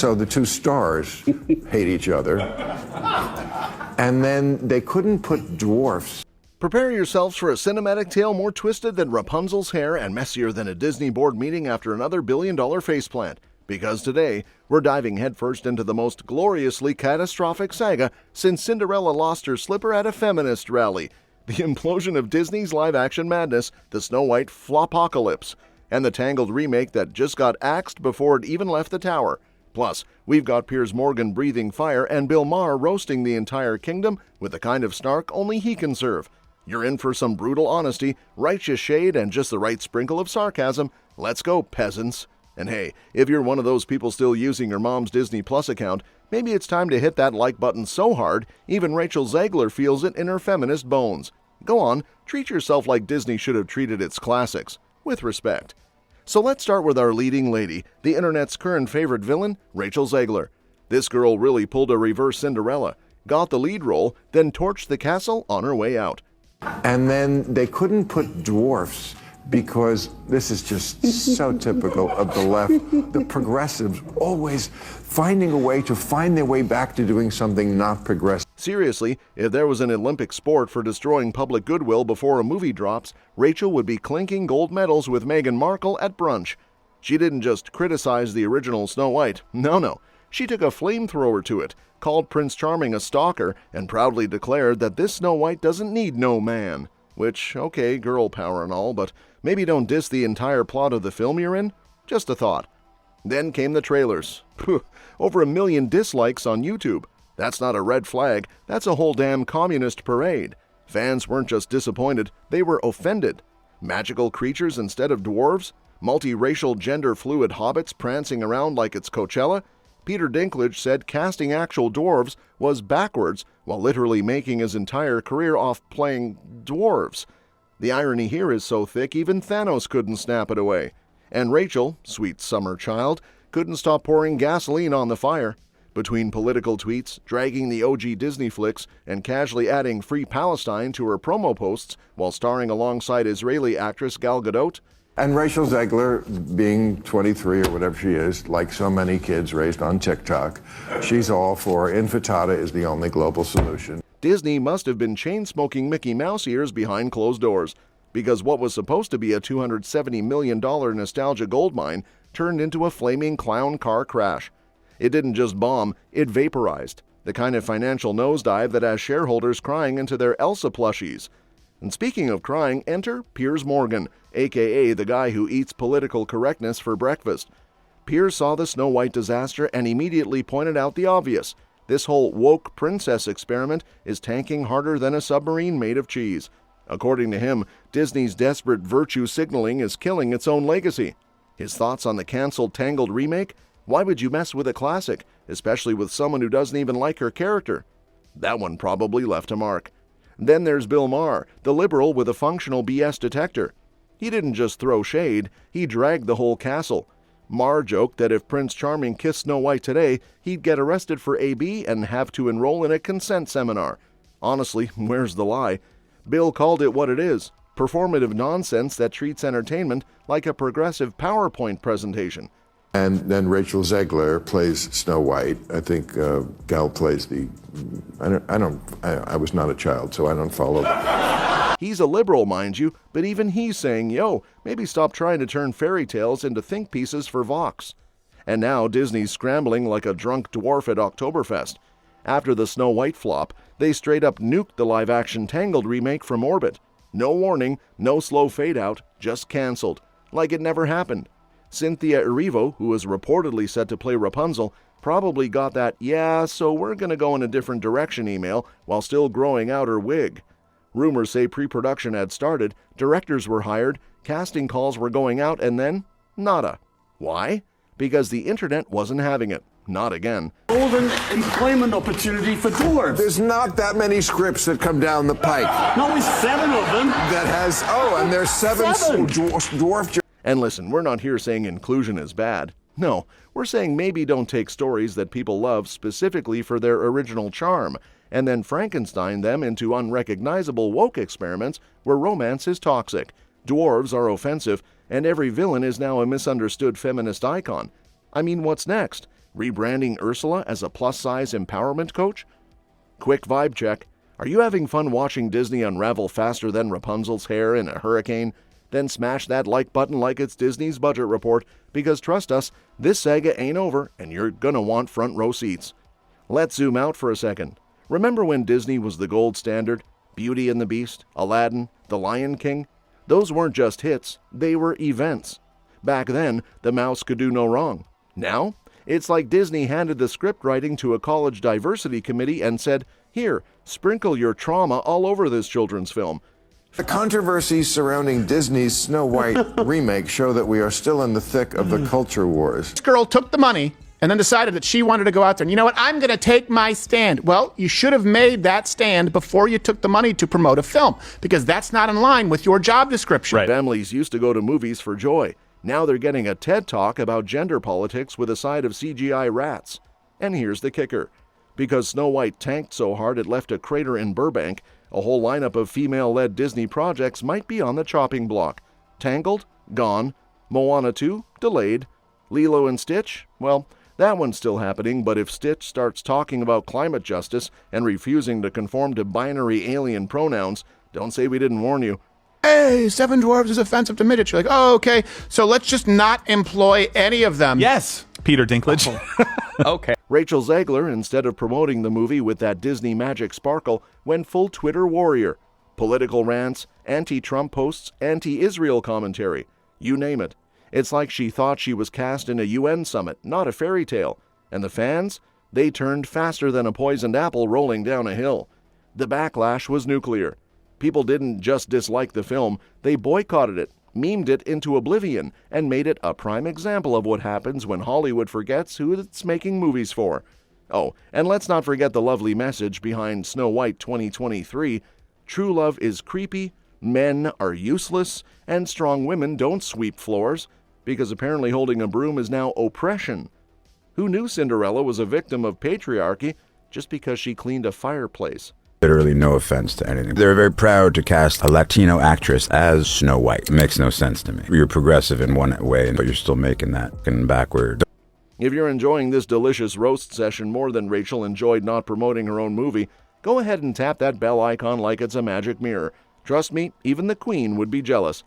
So the two stars hate each other. And then they couldn't put dwarfs. Prepare yourselves for a cinematic tale more twisted than Rapunzel's hair and messier than a Disney board meeting after another billion-dollar faceplant. Because today, we're diving headfirst into the most gloriously catastrophic saga since Cinderella lost her slipper at a feminist rally. The implosion of Disney's live-action madness, the Snow White flopocalypse, and the Tangled remake that just got axed before it even left the tower. Plus, we've got Piers Morgan breathing fire and Bill Maher roasting the entire kingdom with the kind of snark only he can serve. You're in for some brutal honesty, righteous shade, and just the right sprinkle of sarcasm. Let's go, peasants. And hey, if you're one of those people still using your mom's Disney Plus account, maybe it's time to hit that like button so hard, even Rachel Zegler feels it in her feminist bones. Go on, treat yourself like Disney should have treated its classics, with respect. So let's start with our leading lady, the internet's current favorite villain, Rachel Zegler. This girl really pulled a reverse Cinderella, got the lead role, then torched the castle on her way out. And then they couldn't put dwarfs because this is just so typical of the left. The progressives always finding a way to find their way back to doing something not progressive. Seriously, if there was an Olympic sport for destroying public goodwill before a movie drops, Rachel would be clinking gold medals with Meghan Markle at brunch. She didn't just criticize the original Snow White. No. She took a flamethrower to it, called Prince Charming a stalker, and proudly declared that this Snow White doesn't need no man. Which, okay, girl power and all, but maybe don't diss the entire plot of the film you're in? Just a thought. Then came the trailers. Over 1 million dislikes on YouTube. That's not a red flag, that's a whole damn communist parade. Fans weren't just disappointed, they were offended. Magical creatures instead of dwarves? Multiracial gender-fluid hobbits prancing around like it's Coachella? Peter Dinklage said casting actual dwarves was backwards while literally making his entire career off playing dwarves. The irony here is so thick even Thanos couldn't snap it away. And Rachel, sweet summer child, couldn't stop pouring gasoline on the fire. Between political tweets, dragging the OG Disney flicks, and casually adding Free Palestine to her promo posts while starring alongside Israeli actress Gal Gadot. And Rachel Zegler, being 23 or whatever she is, like so many kids raised on TikTok, she's all for infantada is the only global solution. Disney must have been chain-smoking Mickey Mouse ears behind closed doors, because what was supposed to be a $270 million nostalgia goldmine turned into a flaming clown car crash. It didn't just bomb, it vaporized, the kind of financial nosedive that has shareholders crying into their Elsa plushies. And speaking of crying, enter Piers Morgan, aka the guy who eats political correctness for breakfast. Piers saw the Snow White disaster and immediately pointed out the obvious. This whole woke princess experiment is tanking harder than a submarine made of cheese. According to him, Disney's desperate virtue signaling is killing its own legacy. His thoughts on the canceled Tangled remake? Why would you mess with a classic, especially with someone who doesn't even like her character? That one probably left a mark. Then there's Bill Maher, the liberal with a functional BS detector. He didn't just throw shade, he dragged the whole castle. Maher joked that if Prince Charming kissed Snow White today, he'd get arrested for AB and have to enroll in a consent seminar. Honestly, where's the lie? Bill called it what it is, performative nonsense that treats entertainment like a progressive PowerPoint presentation. And then Rachel Zegler plays Snow White. I think Gal plays the. I was not a child, so I don't follow. He's a liberal, mind you, but even he's saying, yo, maybe stop trying to turn fairy tales into think pieces for Vox. And now Disney's scrambling like a drunk dwarf at Oktoberfest. After the Snow White flop, they straight up nuked the live-action Tangled remake from orbit. No warning, no slow fade-out, just canceled. Like it never happened. Cynthia Erivo, who was reportedly set to play Rapunzel, probably got that, yeah, so we're gonna go in a different direction email while still growing out her wig. Rumors say pre-production had started, directors were hired, casting calls were going out, and then nada. Why? Because the internet wasn't having it. Not again. Golden employment opportunity for dwarves. There's not that many scripts that come down the pike. No, there's 7 of them. That has, and there's 7 dwarf. And listen, we're not here saying inclusion is bad. No, we're saying maybe don't take stories that people love specifically for their original charm, and then Frankenstein them into unrecognizable woke experiments where romance is toxic, dwarves are offensive, and every villain is now a misunderstood feminist icon. I mean, what's next? Rebranding Ursula as a plus-size empowerment coach? Quick vibe check. Are you having fun watching Disney unravel faster than Rapunzel's hair in a hurricane? Then smash that like button like it's Disney's budget report, because trust us, this saga ain't over and you're gonna want front row seats. Let's zoom out for a second. Remember when Disney was the gold standard? Beauty and the Beast, Aladdin, The Lion King? Those weren't just hits, they were events. Back then, the mouse could do no wrong. Now, it's like Disney handed the script writing to a college diversity committee and said, "Here, sprinkle your trauma all over this children's film." The controversies surrounding Disney's Snow White remake show that we are still in the thick of the culture wars. This girl took the money and then decided that she wanted to go out there and, you know what, I'm going to take my stand. Well, you should have made that stand before you took the money to promote a film, because that's not in line with your job description. Right. Families used to go to movies for joy. Now they're getting a TED Talk about gender politics with a side of CGI rats. And here's the kicker. Because Snow White tanked so hard it left a crater in Burbank, a whole lineup of female-led Disney projects might be on the chopping block. Tangled? Gone. Moana 2? Delayed. Lilo and Stitch? Well, that one's still happening, but if Stitch starts talking about climate justice and refusing to conform to binary alien pronouns, don't say we didn't warn you. Hey, 7 dwarves is offensive to midgets. You're like, oh, okay, so let's just not employ any of them. Yes, Peter Dinklage. Okay. Rachel Zegler, instead of promoting the movie with that Disney magic sparkle, went full Twitter warrior. Political rants, anti-Trump posts, anti-Israel commentary. You name it. It's like she thought she was cast in a UN summit, not a fairy tale. And the fans? They turned faster than a poisoned apple rolling down a hill. The backlash was nuclear. People didn't just dislike the film, they boycotted it, memed it into oblivion, and made it a prime example of what happens when Hollywood forgets who it's making movies for. Oh, and let's not forget the lovely message behind Snow White 2023. True love is creepy, men are useless, and strong women don't sweep floors, because apparently holding a broom is now oppression. Who knew Cinderella was a victim of patriarchy just because she cleaned a fireplace? Literally no offense to anything. They're very proud to cast a Latino actress as Snow White. It makes no sense to me. You're progressive in one way, but you're still making that backward. If you're enjoying this delicious roast session more than Rachel enjoyed not promoting her own movie, go ahead and tap that bell icon like it's a magic mirror. Trust me, even the Queen would be jealous.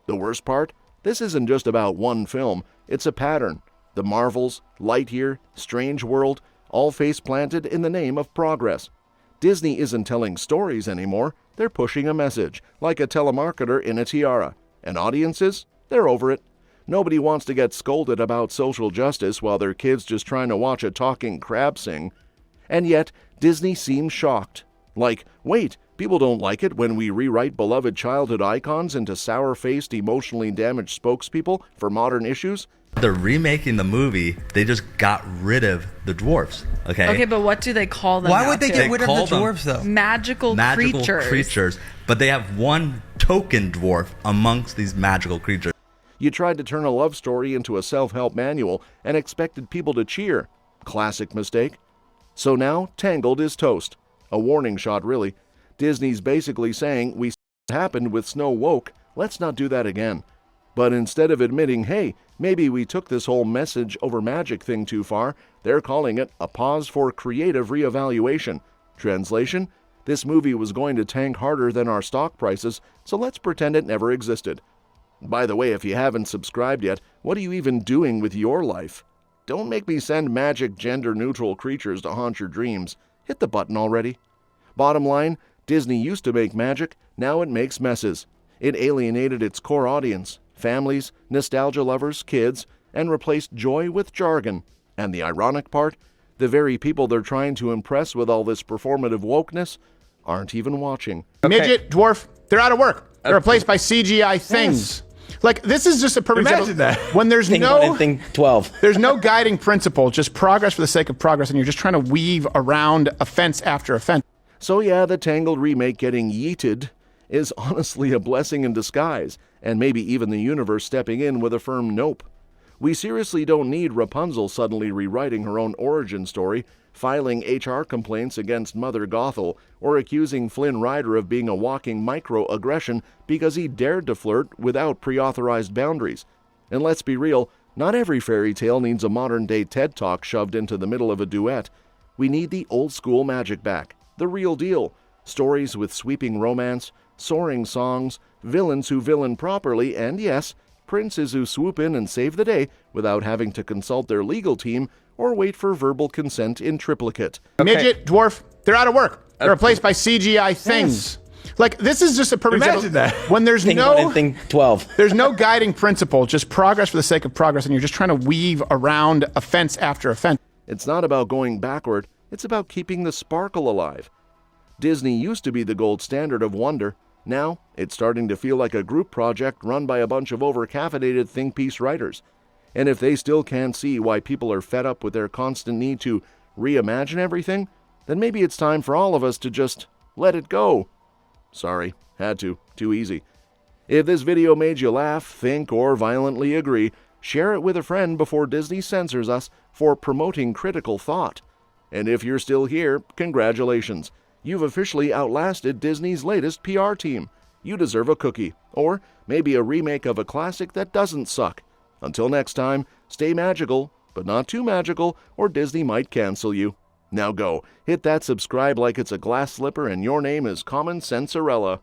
The worst part? This isn't just about one film. It's a pattern. The Marvels, Lightyear, Strange World, all face planted in the name of progress. Disney isn't telling stories anymore, they're pushing a message, like a telemarketer in a tiara. And audiences? They're over it. Nobody wants to get scolded about social justice while their kid's just trying to watch a talking crab sing. And yet, Disney seems shocked. Like, wait, people don't like it when we rewrite beloved childhood icons into sour-faced, emotionally damaged spokespeople for modern issues? They're remaking the movie. They just got rid of the dwarfs. Okay, but what do they call them? Why now, would they too? get rid of the call them dwarves, though? Magical creatures. But they have one token dwarf amongst these magical creatures. You tried to turn a love story into a self-help manual and expected people to cheer. Classic mistake. So now, Tangled is toast. A warning shot, really. Disney's basically saying, we saw what happened with W0ke, let's not do that again. But instead of admitting, hey, maybe we took this whole message over magic thing too far, they're calling it a pause for creative reevaluation. Translation? This movie was going to tank harder than our stock prices, so let's pretend it never existed. By the way, if you haven't subscribed yet, what are you even doing with your life? Don't make me send magic gender-neutral creatures to haunt your dreams. Hit the button already. Bottom line, Disney used to make magic, now it makes messes. It alienated its core audience, families, nostalgia lovers, kids, and replaced joy with jargon. And the ironic part, the very people they're trying to impress with all this performative wokeness aren't even watching. Midget, dwarf, they're out of work. They're replaced by CGI things. Like, this is just a perfect Imagine example. that. When there's Thing no 1 and thing 12. there's no guiding principle, just progress for the sake of progress, and you're just trying to weave around offense after offense. So yeah, the Tangled remake getting yeeted is honestly a blessing in disguise, and maybe even the universe stepping in with a firm nope. We seriously don't need Rapunzel suddenly rewriting her own origin story, filing HR complaints against Mother Gothel, or accusing Flynn Rider of being a walking microaggression because he dared to flirt without pre-authorized boundaries. And let's be real, Not every fairy tale needs a modern-day TED Talk shoved into the middle of a duet. We need the old-school magic back, the real deal. Stories with sweeping romance, soaring songs, villains who villain properly, and yes, princes who swoop in and save the day without having to consult their legal team or wait for verbal consent in triplicate. Midget, dwarf, they're out of work. They're replaced by CGI things. Like, this is just a perfect Imagine example. that. When there's Thing no... 1 and thing 12. There's no guiding principle, just progress for the sake of progress, and you're just trying to weave around offense after offense. It's not about going backward, it's about keeping the sparkle alive. Disney used to be the gold standard of wonder. Now, it's starting to feel like a group project run by a bunch of over-caffeinated think piece writers. And if they still can't see why people are fed up with their constant need to reimagine everything, then maybe it's time for all of us to just let it go. Sorry, had to. Too easy. If this video made you laugh, think, or violently agree, share it with a friend before Disney censors us for promoting critical thought. And if you're still here, congratulations. You've officially outlasted Disney's latest PR team. You deserve a cookie, or maybe a remake of a classic that doesn't suck. Until next time, stay magical, but not too magical, or Disney might cancel you. Now go, hit that subscribe like it's a glass slipper and your name is Common Cinderella.